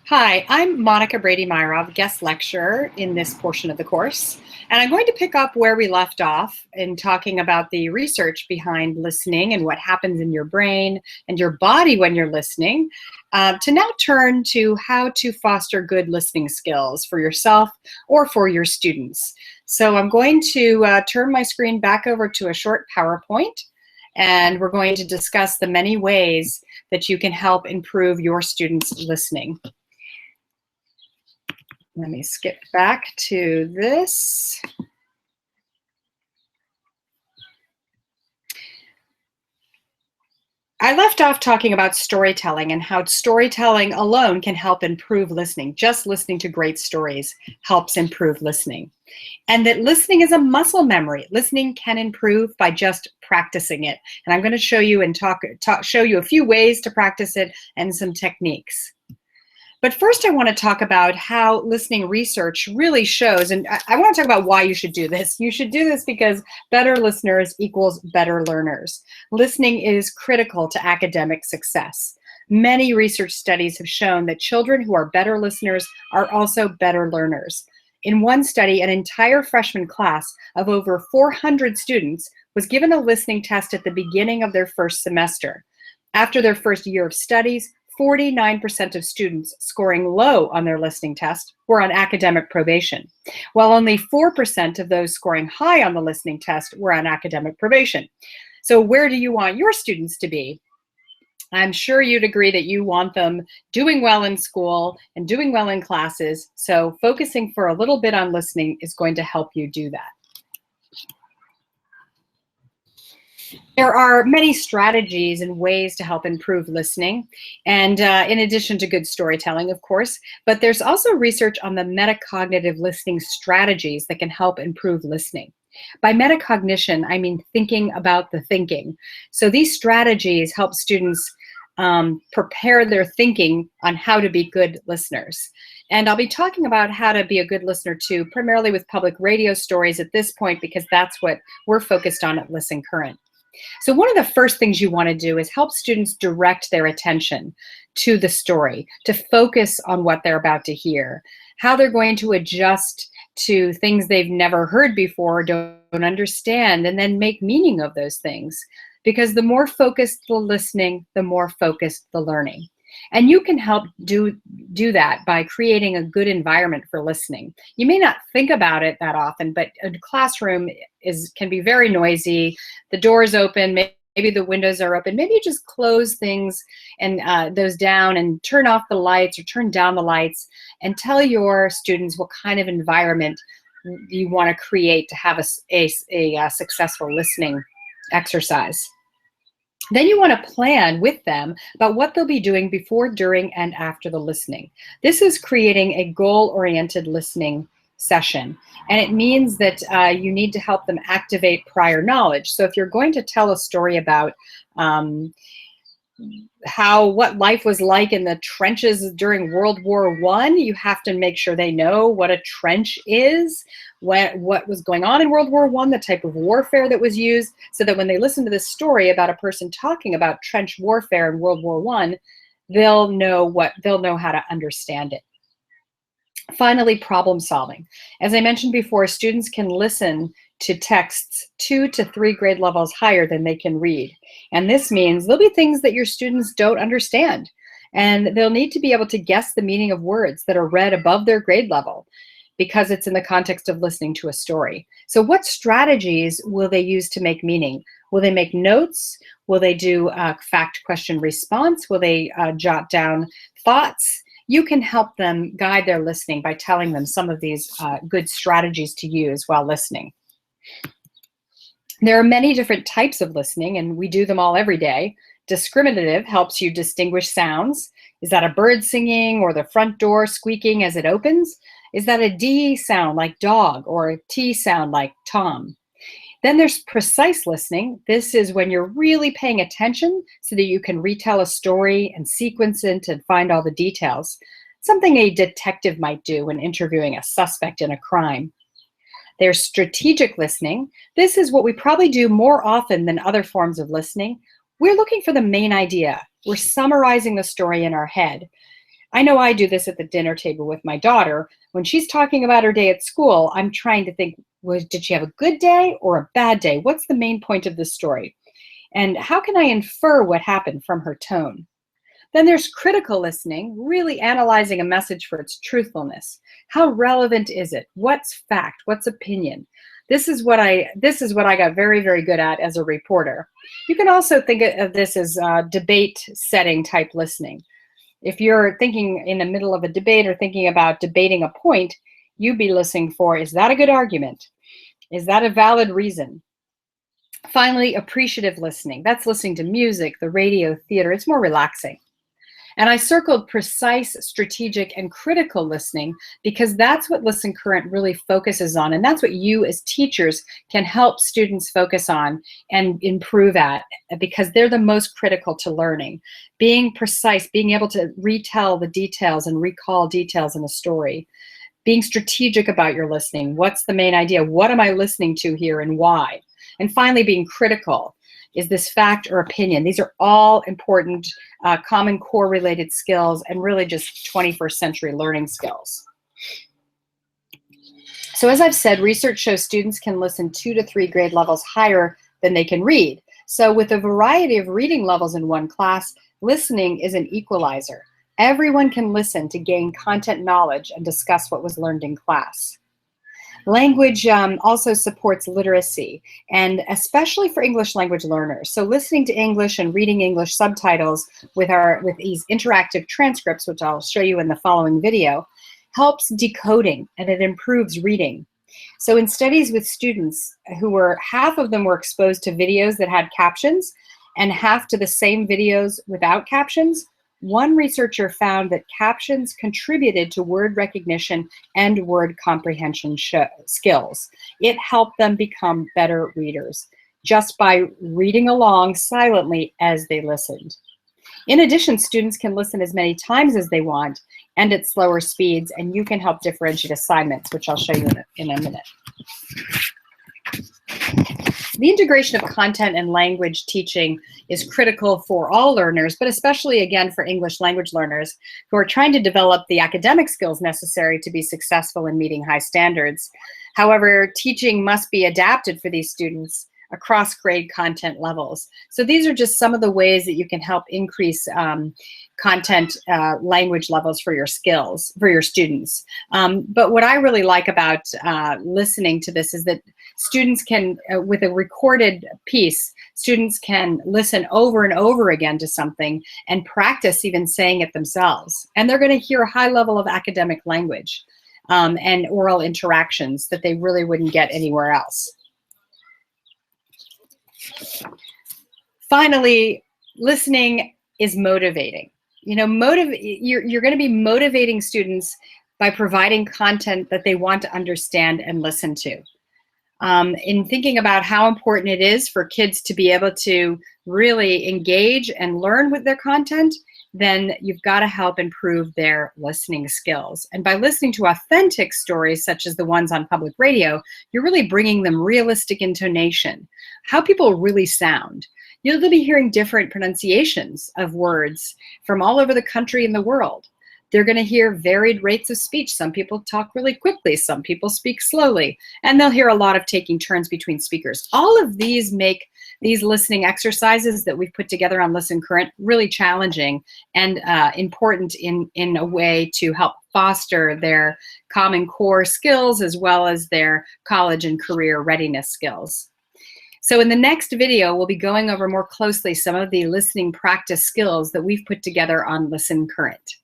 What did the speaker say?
Hi, I'm Monica Brady-Myerov, guest lecturer in this portion of the course, and I'm going to pick up where we left off in talking about the research behind listening and what happens in your brain and your body when you're listening, to now turn to how to foster good listening skills for yourself or for your students. So I'm going to turn my screen back over to a short PowerPoint, and we're going to discuss the many ways that you can help improve your students' listening. Let me skip back to this. I left off talking about storytelling and how storytelling alone can help improve listening. Just listening to great stories helps improve listening. And that listening is a muscle memory. Listening can improve by just practicing it. And I'm going to show you and show you a few ways to practice it and some techniques. But first, I want to talk about how listening research really shows, and I want to talk about why you should do this. You should do this because better listeners equals better learners. Listening is critical to academic success. Many research studies have shown that children who are better listeners are also better learners. In one study, an entire freshman class of over 400 students was given a listening test at the beginning of their first semester. After their first year of studies, 49% of students scoring low on their listening test were on academic probation, while only 4% of those scoring high on the listening test were on academic probation. So where do you want your students to be? I'm sure you'd agree that you want them doing well in school and doing well in classes, so focusing for a little bit on listening is going to help you do that. There are many strategies and ways to help improve listening, and in addition to good storytelling, of course, but there's also research on the metacognitive listening strategies that can help improve listening. By metacognition, I mean thinking about the thinking. So these strategies help students prepare their thinking on how to be good listeners. And I'll be talking about how to be a good listener too, primarily with public radio stories at this point, because that's what we're focused on at Listen Current. So one of the first things you want to do is help students direct their attention to the story, to focus on what they're about to hear, how they're going to adjust to things they've never heard before, don't understand, and then make meaning of those things. Because the more focused the listening, the more focused the learning. And you can help do that by creating a good environment for listening. You may not think about it that often, but a classroom can be very noisy. The door's open, maybe the windows are open. Maybe you just close things and those down and turn off the lights or turn down the lights and tell your students what kind of environment you want to create to have a successful listening exercise. Then you want to plan with them about what they'll be doing before, during, and after the listening. This is creating a goal-oriented listening session, and it means that you need to help them activate prior knowledge. So if you're going to tell a story about what life was like in the trenches during World War I, you have to make sure they know what a trench is, what was going on in World War I, the type of warfare that was used, so that when they listen to this story about a person talking about trench warfare in World War I, they'll know how to understand it. Finally, problem solving. As I mentioned before, students can listen to texts 2 to 3 grade levels higher than they can read. And this means there'll be things that your students don't understand, and they'll need to be able to guess the meaning of words that are read above their grade level, because it's in the context of listening to a story. So what strategies will they use to make meaning? Will they make notes? Will they do fact, question, response? Will they jot down thoughts? You can help them guide their listening by telling them some of these good strategies to use while listening. There are many different types of listening, and we do them all every day. Discriminative helps you distinguish sounds. Is that a bird singing or the front door squeaking as it opens? Is that a D sound like dog or a T sound like Tom? Then there's precise listening. This is when you're really paying attention so that you can retell a story and sequence it and find all the details. Something a detective might do when interviewing a suspect in a crime. There's strategic listening. This is what we probably do more often than other forms of listening. We're looking for the main idea. We're summarizing the story in our head. I know I do this at the dinner table with my daughter. When she's talking about her day at school, I'm trying to think, did she have a good day or a bad day? What's the main point of the story? And how can I infer what happened from her tone? Then there's critical listening, really analyzing a message for its truthfulness. How relevant is it? What's fact? What's opinion? This is what I got very, very good at as a reporter. You can also think of this as debate setting type listening. If you're thinking in the middle of a debate or thinking about debating a point, you'd be listening for, is that a good argument? Is that a valid reason? Finally, appreciative listening. That's listening to music, the radio, theater. It's more relaxing. And I circled precise, strategic, and critical listening because that's what Listen Current really focuses on. And that's what you as teachers can help students focus on and improve at, because they're the most critical to learning. Being precise, being able to retell the details and recall details in a story. Being strategic about your listening. What's the main idea? What am I listening to here and why? And finally, being critical. Is this fact or opinion? These are all important common core related skills and really just 21st century learning skills. So as I've said, research shows students can listen 2 to 3 grade levels higher than they can read. So with a variety of reading levels in one class, listening is an equalizer. Everyone can listen to gain content knowledge and discuss what was learned in class. Language also supports literacy, and especially for English language learners. So listening to English and reading English subtitles with these interactive transcripts, which I'll show you in the following video, helps decoding and it improves reading. So in studies with students half of them were exposed to videos that had captions and half to the same videos without captions, one researcher found that captions contributed to word recognition and word comprehension skills. It helped them become better readers just by reading along silently as they listened. In addition, students can listen as many times as they want and at slower speeds, and you can help differentiate assignments, which I'll show you in a minute. The integration of content and language teaching is critical for all learners, but especially, again, for English language learners who are trying to develop the academic skills necessary to be successful in meeting high standards. However, teaching must be adapted for these students across grade content levels. So these are just some of the ways that you can help increase content language levels for your students. But what I really like about listening to this is that students can, with a recorded piece, students can listen over and over again to something and practice even saying it themselves. And they're going to hear a high level of academic language and oral interactions that they really wouldn't get anywhere else. Finally, listening is motivating. You know, you're going to be motivating students by providing content that they want to understand and listen to. In thinking about how important it is for kids to be able to really engage and learn with their content, then you've got to help improve their listening skills. And by listening to authentic stories, such as the ones on public radio, you're really bringing them realistic intonation, how people really sound. You'll be hearing different pronunciations of words from all over the country and the world. They're going to hear varied rates of speech. Some people talk really quickly, some people speak slowly, and they'll hear a lot of taking turns between speakers. All of these make these listening exercises that we've put together on Listen Current really challenging and important in a way to help foster their Common Core skills as well as their college and career readiness skills. So in the next video, we'll be going over more closely some of the listening practice skills that we've put together on Listen Current.